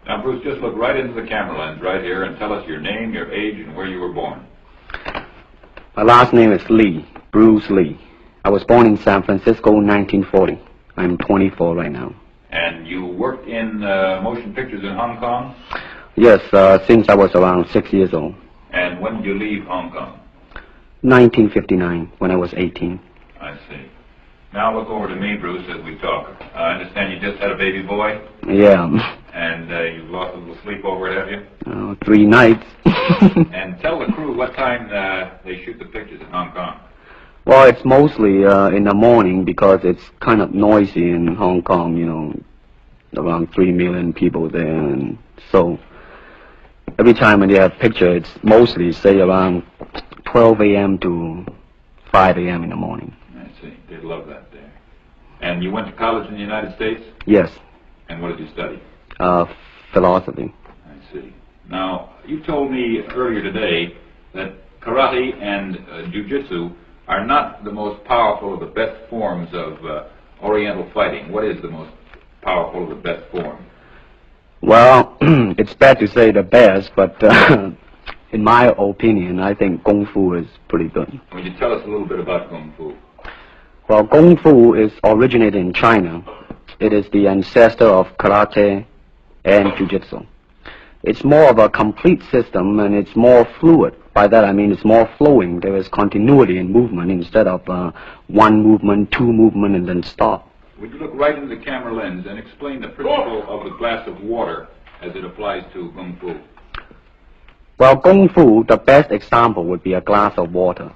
Now, Bruce, just look right into the camera lens right here and tell us your name, your age, and where you were born. My last name is Lee, Bruce Lee. I was born in San Francisco in 1940. I'm 24 right now. And you worked in motion pictures in Hong Kong? Yes, since I was around 6 years old. And when did you leave Hong Kong? 1959, when I was 18. I see. Now look over to me, Bruce, as we talk. I understand you just had a baby boy? Yeah. And you've lost a little sleep over it, have you? 3 nights. And tell the crew what time they shoot the pictures in Hong Kong. Well, it's mostly in the morning because it's kind of noisy in Hong Kong, you know, around 3 million people there. And so every time when they have picture, it's mostly, say, around 12 a.m. to 5 a.m. in the morning. I see. They'd love that there. And you went to college in the United States? Yes. And what did you study? Philosophy. I see. Now, you told me earlier today that karate and jiu-jitsu are not the most powerful or the best forms of Oriental fighting. What is the most powerful or the best form? Well, it's bad to say the best, but in my opinion, I think Kung Fu is pretty good. Would you tell us a little bit about Kung Fu? Well, Kung Fu is originated in China. It is the ancestor of karate and jiu-jitsu. It's more of a complete system, and it's more fluid. By that I mean it's more flowing. There is continuity in movement instead of one movement, two movement, and then stop. Would you look right into the camera lens and explain the principle of the glass of water as it applies to Kung Fu? Well, Kung Fu, the best example would be a glass of water.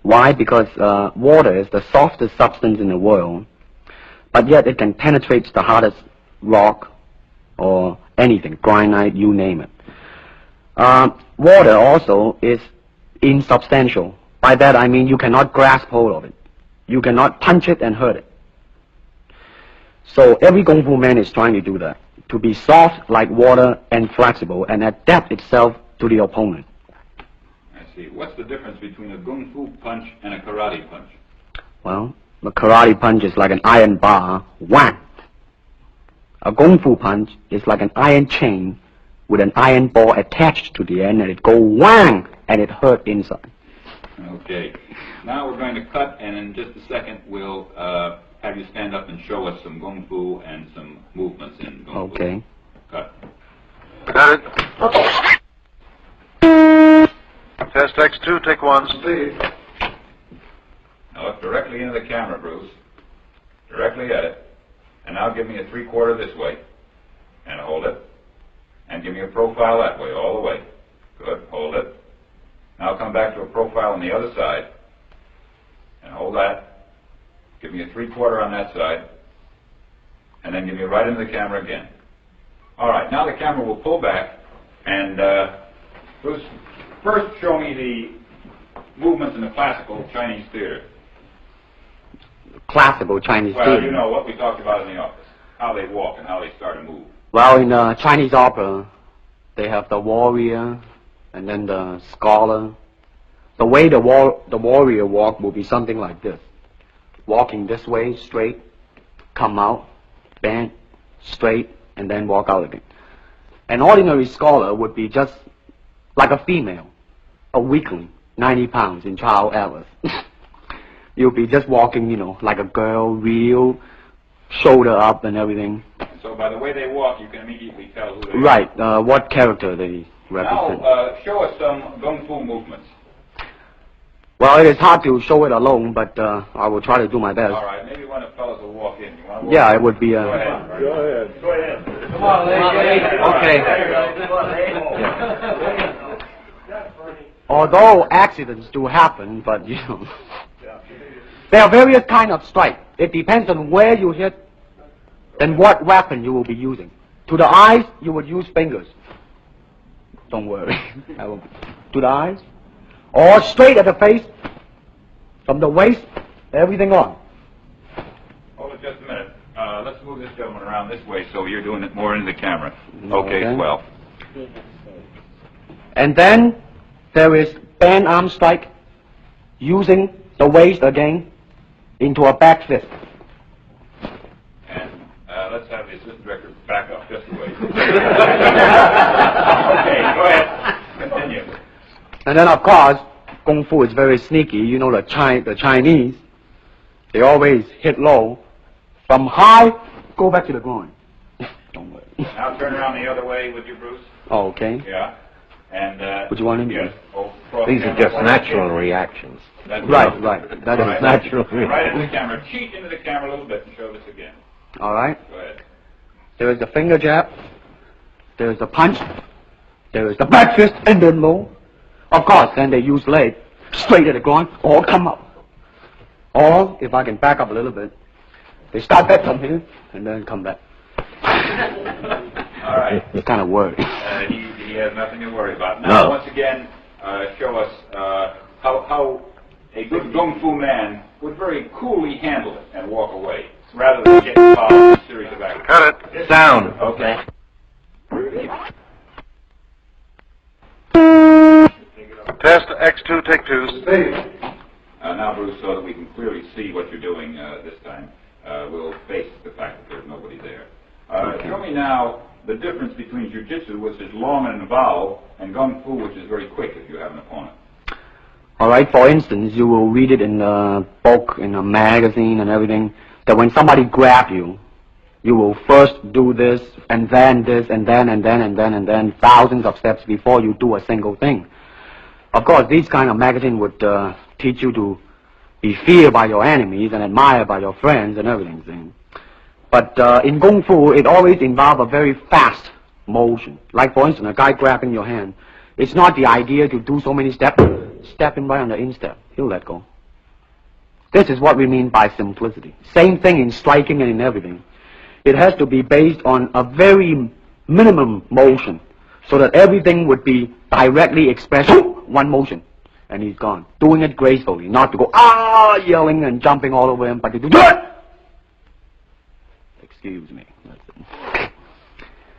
Why? Because water is the softest substance in the world, but yet it can penetrate the hardest rock or anything, granite, you name it. Water also is insubstantial. By that I mean you cannot grasp hold of it. You cannot punch it and hurt it. So every Kung Fu man is trying to do that, to be soft like water and flexible and adapt itself to the opponent. I see. What's the difference between a Kung Fu punch and a karate punch? Well, the karate punch is like an iron bar, whack. A Kung Fu punch is like an iron chain with an iron ball attached to the end, and it go whang, and it hurt inside. Okay. Now we're going to cut, and in just a second we'll have you stand up and show us some Kung Fu and some movements in Kung Fu. Okay. Cut. Got it. Test X2, take 1. Steve. Now look directly into the camera, Bruce. Directly at it. And now give me a 3/4 this way. And hold it. And give me a profile that way, all the way. Good. Hold it. Now come back to a profile on the other side. And hold that. Give me a 3/4 on that side. And then give me right into the camera again. All right. Now the camera will pull back. And Bruce, first show me the movements in the classical Chinese theater. Classical Chinese Well, theater. you know what we talked about in the office. How they walk and how they start to move. Well, in Chinese opera, they have the warrior and then the scholar. The way the warrior walk will be something like this. Walking this way, straight, come out, bend, straight, and then walk out again. An ordinary scholar would be just like a female, a weakling, 90 pounds in child Alice. You'll be just walking, you know, like a girl, real, shoulder up and everything. So by the way they walk, you can immediately tell who they are. Right, what character they represent. Now, show us some Kung Fu movements. Well, it is hard to show it alone, but I will try to do my best. All right, maybe one of the fellows will walk in. You want to walk Yeah, in? it would be... Go ahead. Go ahead. Come on, lady. Okay. Yeah. Although accidents do happen, but, you know... There are various kinds of strike. It depends on where you hit and what weapon you will be using. To the eyes, you would use fingers. Don't worry. To the eyes. Or straight at the face, from the waist, everything on. Hold it just a minute. Let's move this gentleman around this way so you're doing it more into the camera. Okay, swell. And then there is band arm strike, using the waist again into a back fist. And let's have the assistant director back up, just a wait. Okay, go ahead. Continue. And then, of course, Kung Fu is very sneaky. You know, the Chinese, they always hit low. From high, go back to the groin. Don't worry. Now turn around the other way with you, Bruce. Oh, okay. Yeah. And, What you want him to yes. do? These are just natural reactions. That's Right. That is Right. natural. Right into the camera. Cheat into the camera a little bit and show this again. All right. Go ahead. There is the finger jab. There is the punch. There is the back fist and then low. Of course, then they use leg straight at the groin or come up. Or, if I can back up a little bit, they start back from here and then come back. All right. It's kind of worried. He has nothing to worry about. Now, No. once again, show us how a good Kung Fu man would very coolly handle it and walk away, rather than get involved in a series of actions. Cut it. Sound. Okay. Test X2, take 2. Now, Bruce, so that we can clearly see what you're doing this time, we'll face the fact that there's nobody there. Show me now the difference between Jiu-Jitsu, which is long and involved, and Kung Fu, which is very quick if you have an opponent. All right, for instance, you will read it in a book, in a magazine and everything, that when somebody grab you, you will first do this, and then this, and then, thousands of steps before you do a single thing. Of course, these kind of magazine would teach you to be feared by your enemies and admired by your friends and everything. But in Kung Fu, it always involves a very fast motion. Like, for instance, a guy grabbing your hand. It's not the idea to do so many steps. Step him right on the instep. He'll let go. This is what we mean by simplicity. Same thing in striking and in everything. It has to be based on a very minimum motion so that everything would be directly expressed. One motion. And he's gone. Doing it gracefully. Not to go, yelling and jumping all over him, but to do it. Excuse me. That's it.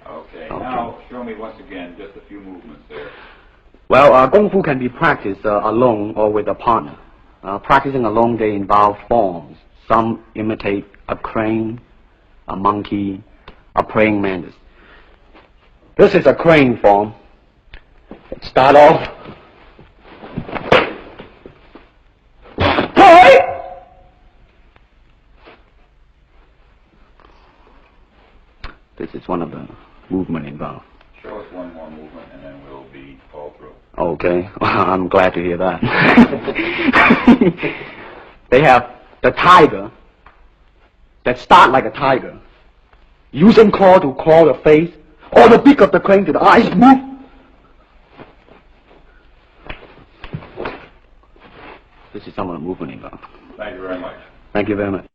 Okay, now show me once again just a few movements there. Well, Kung Fu can be practiced alone or with a partner. Practicing alone, they involve forms. Some imitate a crane, a monkey, a praying mantis. This is a crane form. Start off. This is one of the movement involved. Show us one more movement and then we'll be all through. Okay, I'm glad to hear that. They have the tiger that start like a tiger, using claw to claw the face, or the beak of the crane to the eyes move. This is some of the movement involved. Thank you very much. Thank you very much.